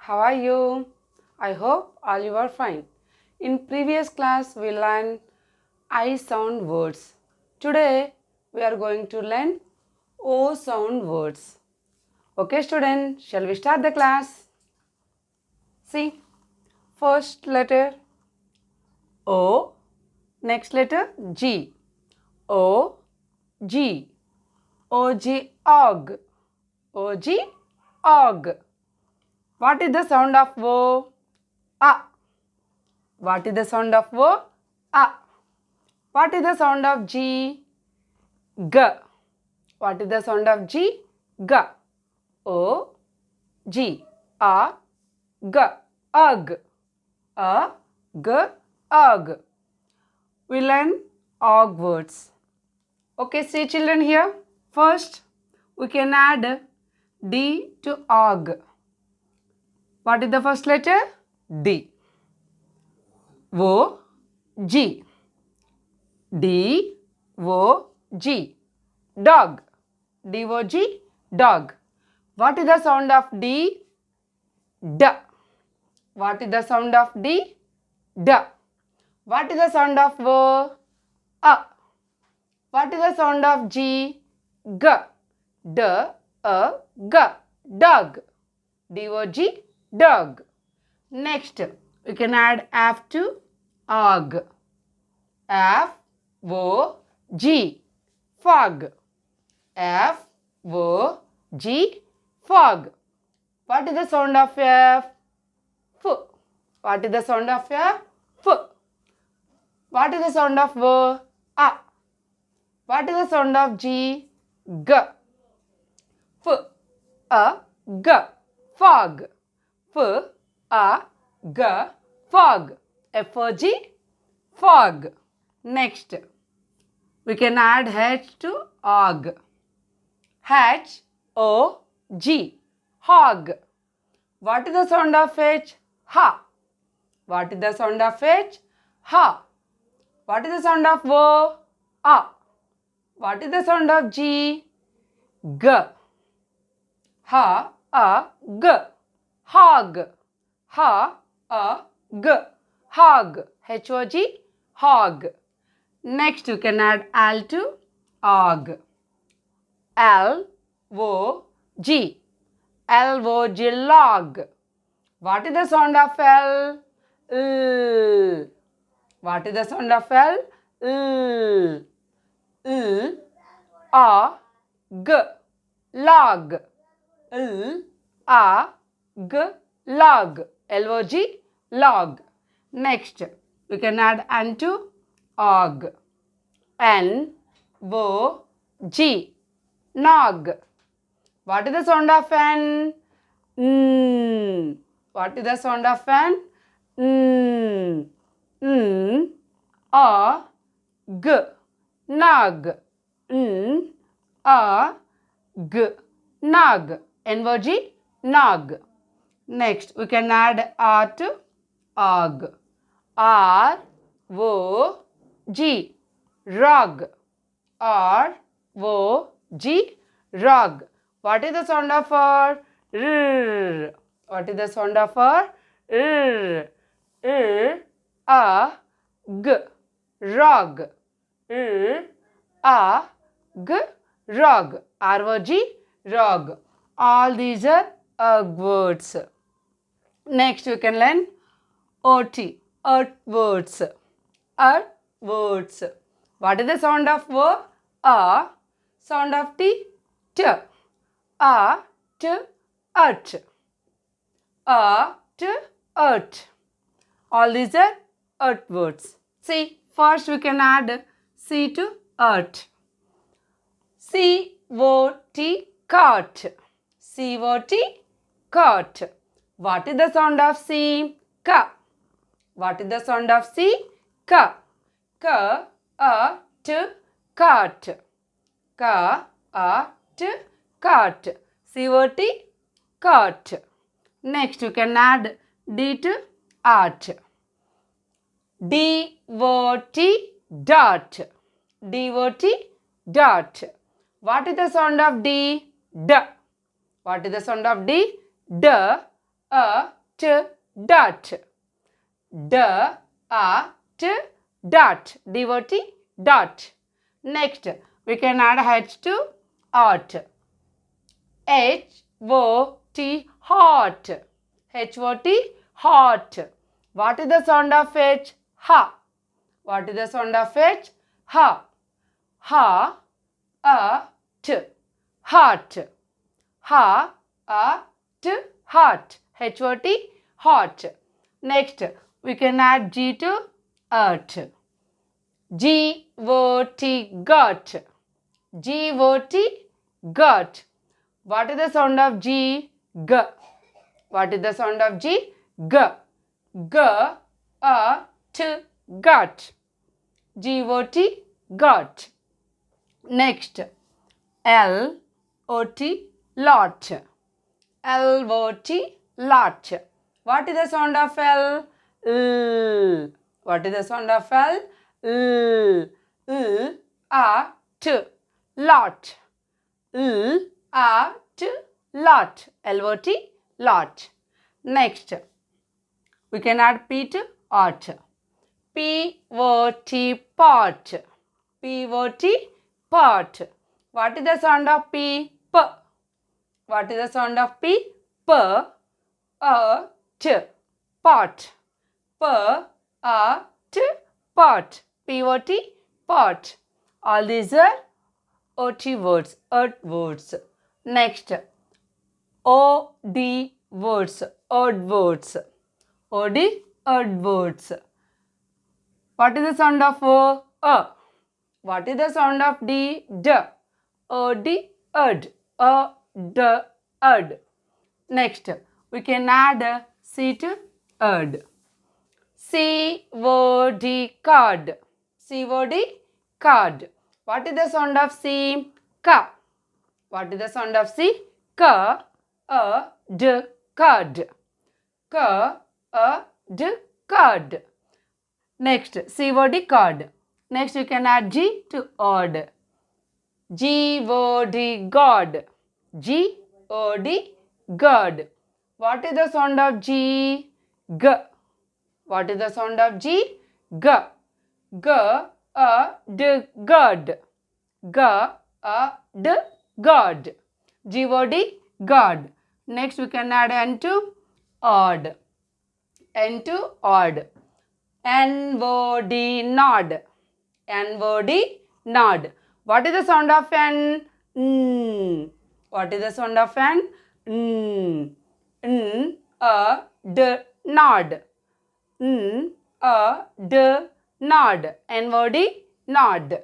How are you? I hope all you are fine. In previous class we learned I sound words. Today we are going to learn O sound words. Okay student, shall we start the class? See, first letter O, next letter G. O, G. O-G, og. O-G, og. What is the sound of O? A. What is the sound of O? A. What is the sound of G? G. What is the sound of G? G. O, G. A, G. Ug. A, G. Ug. We learn og words. Okay, see children here. First, we can add D to og. What is the first letter? D. O, G. D, O, G. Dog. D, O, G. Dog. What is the sound of D? D. What is the sound of D? D. What is the sound of O? A. What is the sound of G? G. D, A, G. Dog. D, O, G. Dog. Next, we can add F to og. F, O, G. Fog. F, O, G. Fog. What is the sound of F? F. What is the sound of F? F. What is the sound of O? A. What is the sound of G? G. F, A, G. Fog. F, A, G. Fog. F-O-G. Fog. Next, we can add H to og. H-O-G. Hog. What is the sound of H? Ha. What is the sound of H? Ha. What is the sound of O? A. What is the sound of G? G. Ha, A, G. Hog. Ha, A, G. Hog. H-O-G. Hog. Next, you can add L to og. L-O-G. L-O-G. Log. What is the sound of L? L. What is the sound of L? L. L, A, G. Log. L, A, G. Log. L-O-G. Log. Next, we can add N to og. N-O-G. Nog. What is the sound of N? N. What is the sound of N? N. N. A. G. Nog. N. A. G. Nog. N-O-G. Nog. Next, we can add R to og. R-O-G. Rog. R-O-G. Rog. What is the sound of R? R. What is the sound of R? R. R. A. G. Rog. R. A. G. Rog. R-O-G. Rog. All these are words. Next, we can learn O-T. Earth words. Earth words. What is the sound of O? A. Sound of T? T. A. T. Earth. A. T. Earth. All these are earth words. See, first we can add C to earth. C-O-T. Cot. C-O-T. Cot. What is the sound of C? K. What is the sound of C? K. K-A-T. Cot. K-A-T. Cot. C-O-T. Cot. Next, you can add D to art. D-O-T. Dot. D-O-T. Dot. What is the sound of D? D. What is the sound of D? D. a t dot. D a t dot. D-O-T dot. Next, we can add H to ot. H-O-T hot. H-O-T hot. What is the sound of H? Ha. What is the sound of H? Ha. Ha. A. T. Hot. Ha. A. T. Hot. H-O-T hot. Next, we can add G to ot. G-O-T got. G-O-T got. What is the sound of G? G. What is the sound of G? G. G. A. T. Got. G-O-T got. Next, L-O-T lot. L-O-T lot. What is the sound of L? L. What is the sound of L? L. L. A. T. Lot. L. A. T. Lot. L-O-T lot. Next, we can add P to ot. P-O-T pot. P-O-T pot. What is the sound of P? P. What is the sound of P? P. A. T. Pot. P. A. T. Pot. P-O-T pot. All these are O-T words. Ot words. Next, O-D words. Odd words. O-D odd words. What is the sound of O? A. What is the sound of D? D. O-D odd. O-D odd. Next, we can add C to odd. C-O-D card. C-O-D card. What is the sound of C? K. What is the sound of C? K. A. D. Card. K. A. D. Card. Next, C-O-D card. Next, you can add G to odd. G-O-D God. G-O-D God. What is the sound of G? G. What is the sound of G? G. G. A. D. God. G. A. D. God. G-O-D God. Next, we can add N to odd. N to odd. N-O-D nod. N-O-D nod. What is the sound of N? N. What is the sound of N? N. N. A. D. Nod. N. A. D. Nod. N-O-D nod.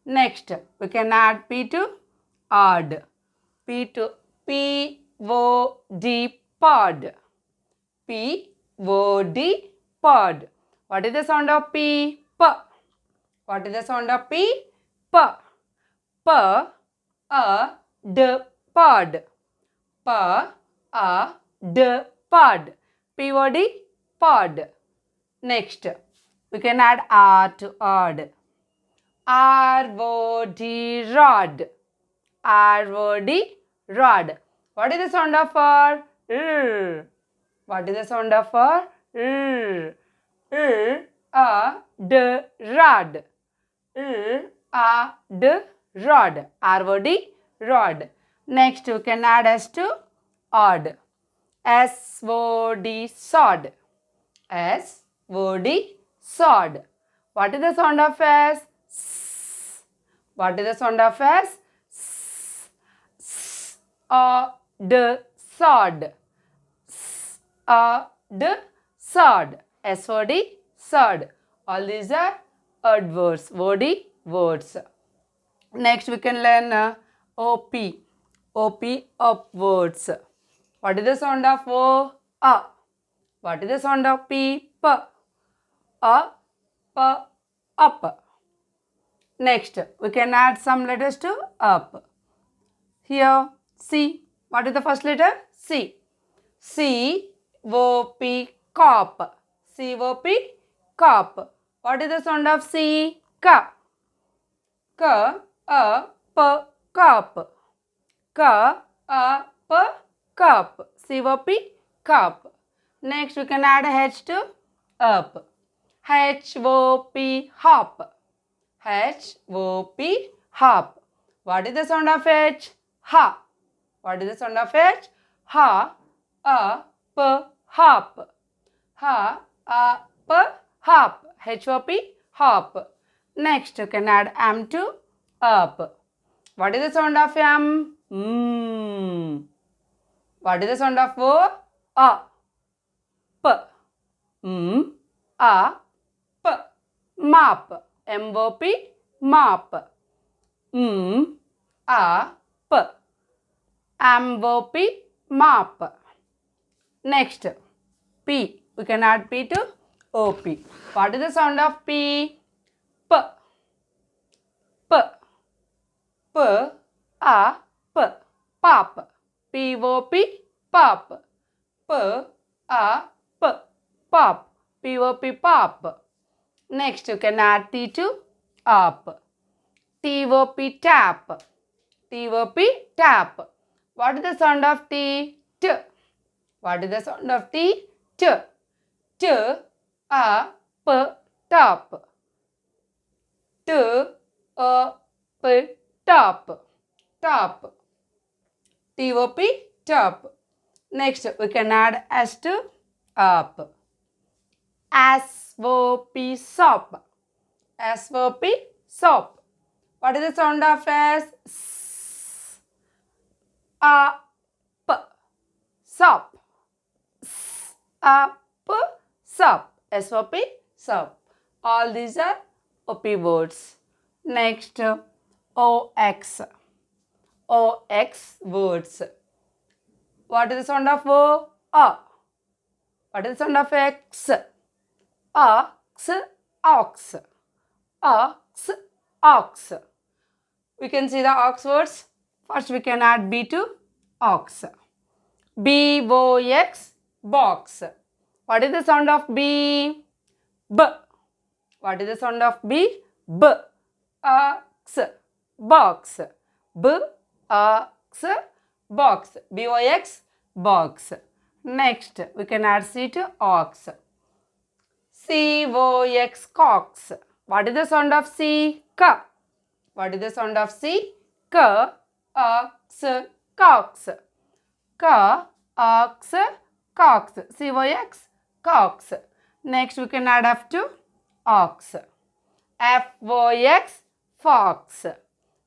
Next, we can add P to odd. P to P-O-D pod. P-O-D pod. What is the sound of P? P. What is the sound of P? P. P. A. D. Pod. P. A. D. Pod. P-O-D pod. Next, we can add R to odd. R-O-D rod. R-O-D rod. What is the sound of R? R. What is the sound of R? R. R. A. D. Rod. R. A. D. Rod. R-O-D rod. Next, we can add S to odd. S-O-D sod. S-O-D sod. What is the sound of S? S. What is the sound of S? S. S. A. D. Sod. S. A. D. Sod. S-O-D sod. All these are odd words. O-D words. Next, we can learn O-P. O-P up words. What is the sound of O? A. What is the sound of P? P. A. P. Up. Next, we can add some letters to up. Here, C. What is the first letter? C. C-O-P, cop. C-O-P, cop. What is the sound of C? K. K-A-P, cop. K-A-P, cop. C-O-P, cop. Next we can add H to up. H-O-P, hop. H-O-P, hop. What is the sound of H? Ha. What is the sound of H? Ha, a, p, hop. Ha, a, p, hop. H-O-P, hop. Next you can add M to up. What is the sound of M? Mm. What is the sound of O? A. P. M. A. P. Mop. M-O-P. Mop. M. A. P. M-O-P. Mop. Next. P. We can add P to O-P. What is the sound of P? P. P. P. A. P. Pop. P-O-P. Pop. P. A. P. Pop. P-O-P. Pop. Next you can add T to up. T-O-P. Tap. T-O-P. Tap. What is the sound of T? T. What is the sound of T? T. T. A. P. Top. T. A. P. Top. Top. T-O-P. Top. Next we can add S to up. S-O-P. Sop. S-O-P. Sop. What is the sound of S? S. A. P. Sop. S. A. P. Sop. S-O-P. Sop. All these are O-P words. Next, O-X. O-X words. What is the sound of O? A. What is the sound of X? Ox. Ox. Ox. Ox. We can see the ox words. First we can add B to ox. B-O-X. Box. What is the sound of B? B. What is the sound of B? B. Ox. Box. B. Ox. Box. B-O-X. Box. Next, we can add C to ox. C-O-X. Cox. What is the sound of C? K. What is the sound of C? K. Ox. Cox. K. Ox. Cox. C-O-X. Cox. Next, we can add F to ox. F-O-X. Fox.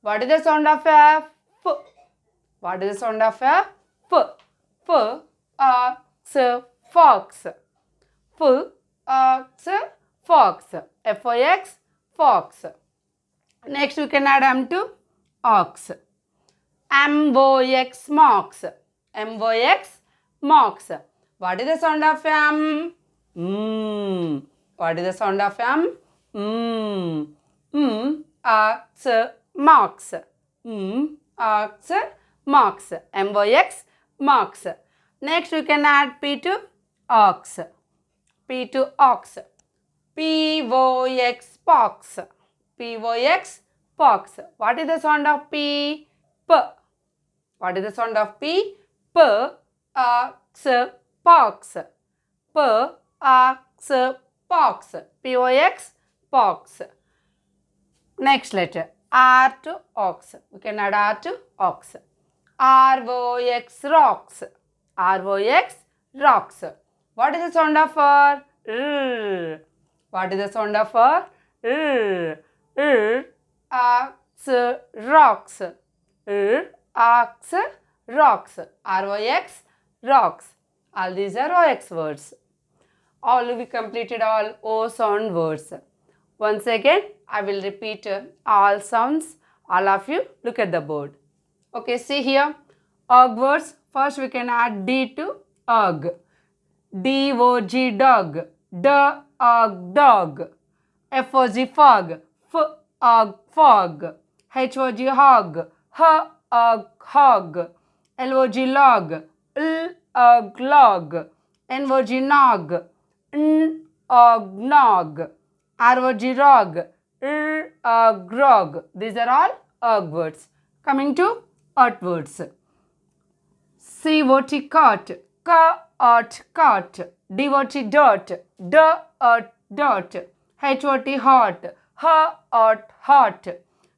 What is the sound of F? F. What is the sound of F? F. F. Ox. Fox. F. Ox. Fox. F-O-X. Fox. Next we can add M to ox. M-O-X. Mox. M-O-X. Mox. What is the sound of M? Mm. What is the sound of M? Mm. Ox. Mox. Ox. Mox. M-O-X. Mox. Next we can add P to ox. P to ox. P-O-X. Pox. P-O-X. Pox. What is the sound of P? P. What is the sound of P? P. Ox. Pox. P. Ox. Pox. P-O-X. Pox. Next letter. R to ox. We can add R to ox. R-O-X. Rocks. R-O-X. Rocks. What is the sound of R? R. What is the sound of R? R. R. Ox. Rocks. R. Ox. Rocks. R-O-X. Rocks. All these are O-X words. All we completed all O sound words. Once again, I will repeat all sounds. All of you look at the board. Okay, see here. Og words. First we can add D to og. D-O-G. Dog. D-Og. Dog. F-O-G. Fog. F-Og. Fog. H-O-G. Hog. H-Og. Hog. L-O-G. Log. L-Og. Log. N-O-G. Nog. N-Og. Nog. R-O-G. Rog. R-Og. Rog. These are all og words. Coming to ot words. C-O-T. Cot. cart, cart. D-O-T, dot. Dot. H-O-T, hot. Hot, hot.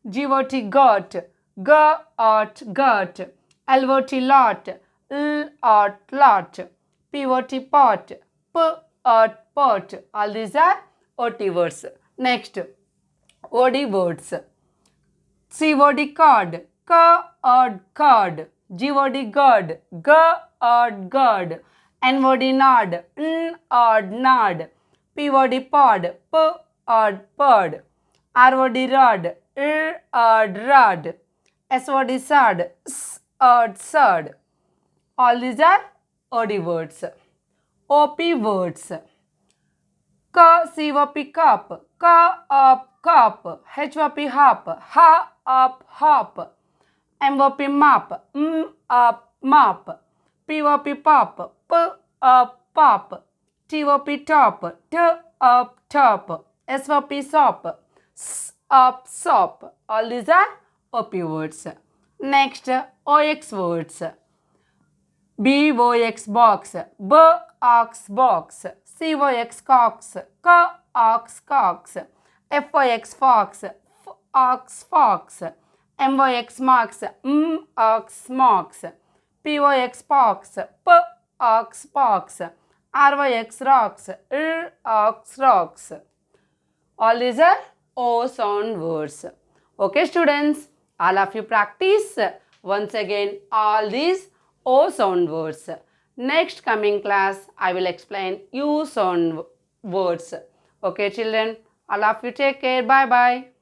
G-O-T, got. Got. L-O-T, lot. Lot. P-O-T, pot. Pot. All these are O-T words. Next, O-D words. C-O-D, card. Card. G-O-D, god. God. N-O-D, nod. Nod. P-O-D, pod. Pod. R-O-D, rod. Rod. S-O-D, sod. Sod. All these are O-D words. O-P words. C-O-P, cup. Cup. H-O-P, hop. Hop. M-O-P, mop. Mop. P-O-P, pop. Pop. T-O-P, top. Top. S-O-P, sop. Sop. All these are O-P words. Next, O-X words. B-O-X, box. B-Ox, box. C-O-X, cox. Cox. F-O-X, fox. Fox. M-O-X, marks. Marks. P-O-X, pox. Pox. R-O-X, rocks. Rocks. All these are O sound words. Okay, students, all of you practice once again all these O sound words. Next coming class, I will explain U sound words. Okay, children, all of you take care. Bye-bye.